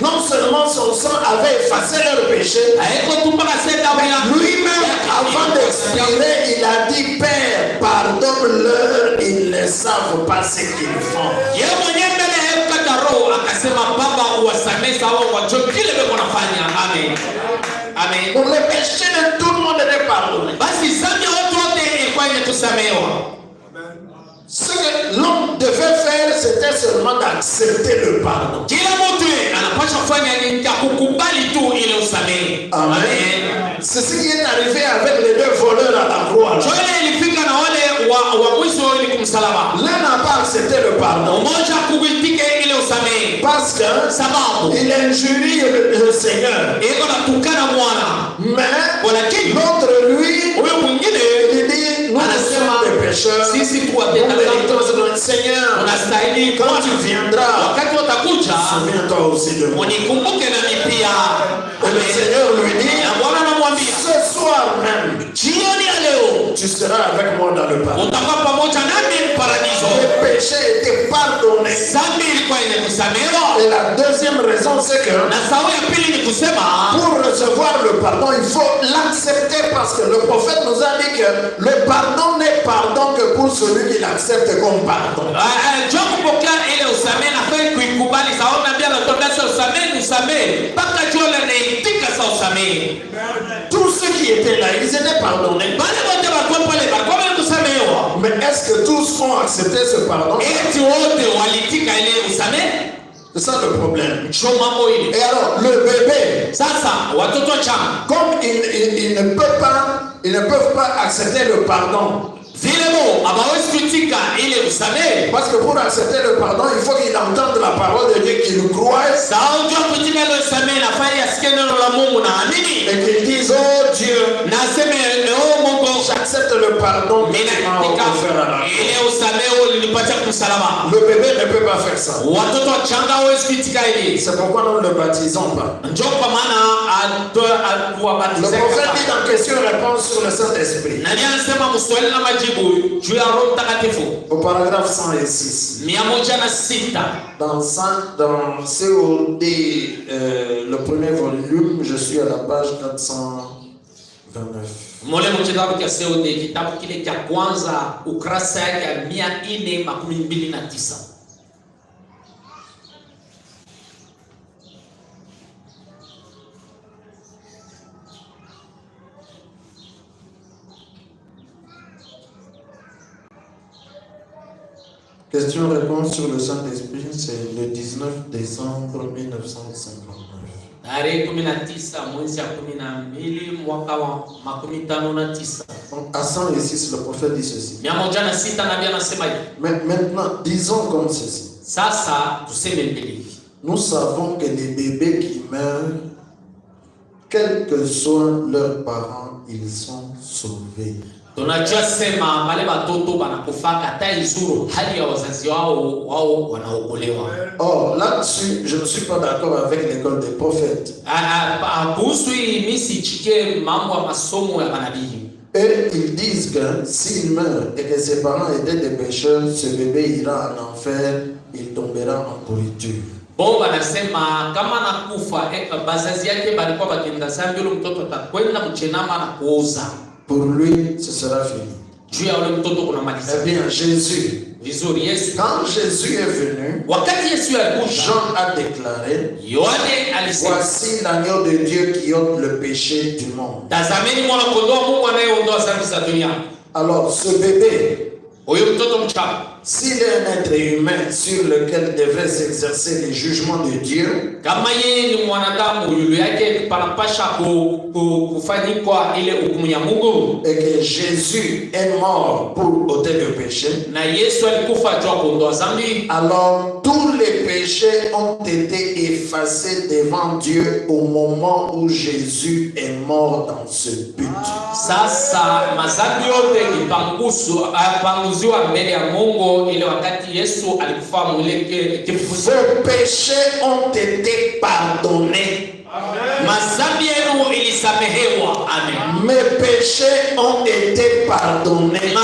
Non seulement son sang avait effacé leur péché, lui-même, avant d'expirer, il a dit: Père, pardonne-leur, ils ne savent pas ce qu'ils font. Amen. Pour les péchés de tout le monde est pardonné. Ce que l'homme devait faire, c'était seulement d'accepter le pardon. Amen. C'est ce qui est arrivé avec les deux voleurs à la croix. L'un n'a pas accepté le pardon parce qu'il injurie le Seigneur. Mais l'autre, lui, il dit: nous sommes des pécheurs. Seigneur, quand tu viendras, souviens-toi aussi de moi. Et le Seigneur lui dit: ce soir même, tu seras avec moi dans le paradis. Les péchés étaient pardonnés. Et la deuxième raison, c'est que pour recevoir le pardon, il faut l'accepter, parce que le prophète nous a dit que le pardon n'est pardon que pour celui qui l'accepte comme pardon. Tous ceux qui étaient là, ils étaient pardonnés. Mais est-ce que tous ont accepté ce pardon? C'est ça le problème. Et alors, le bébé, comme ils ne peuvent pas accepter le pardon. Parce que pour accepter le pardon, il faut qu'il entende la parole de Dieu, qu'il croie. Et qu'il dise: oh Dieu, j'accepte le pardon que tu m'as offert à la croix. Le bébé ne peut pas faire ça. C'est pourquoi nous ne le baptisons pas. Le prophète dit dans question-réponse sur le Saint-Esprit, au paragraphe 106, dans COD, le premier volume, je suis à la page 429. Question-réponse sur le Saint-Esprit, c'est le 19 décembre 1959. À 106, le prophète dit ceci. Mais maintenant, disons comme ceci. Nous savons que les bébés qui meurent, quels que soient leurs parents, ils sont sauvés. Or, là-dessus, je ne suis pas d'accord avec l'école des prophètes. Et ils disent que s'il meurt et que ses parents étaient des pécheurs, ce bébé ira en enfer, il tombera en pourriture. Pour lui, ce sera fini. Eh bien, Jésus, quand Jésus est venu, Jean a déclaré: voici l'agneau de Dieu qui ôte le péché du monde. Alors, ce bébé, s'il est un être humain sur lequel devrait s'exercer les jugements de Dieu, et que Jésus est mort pour ôter le péché, alors tous les péchés ont été effacés devant Dieu au moment où Jésus est mort dans ce but. Vos péchés ont été pardonnés. Mes péchés ont été pardonnés.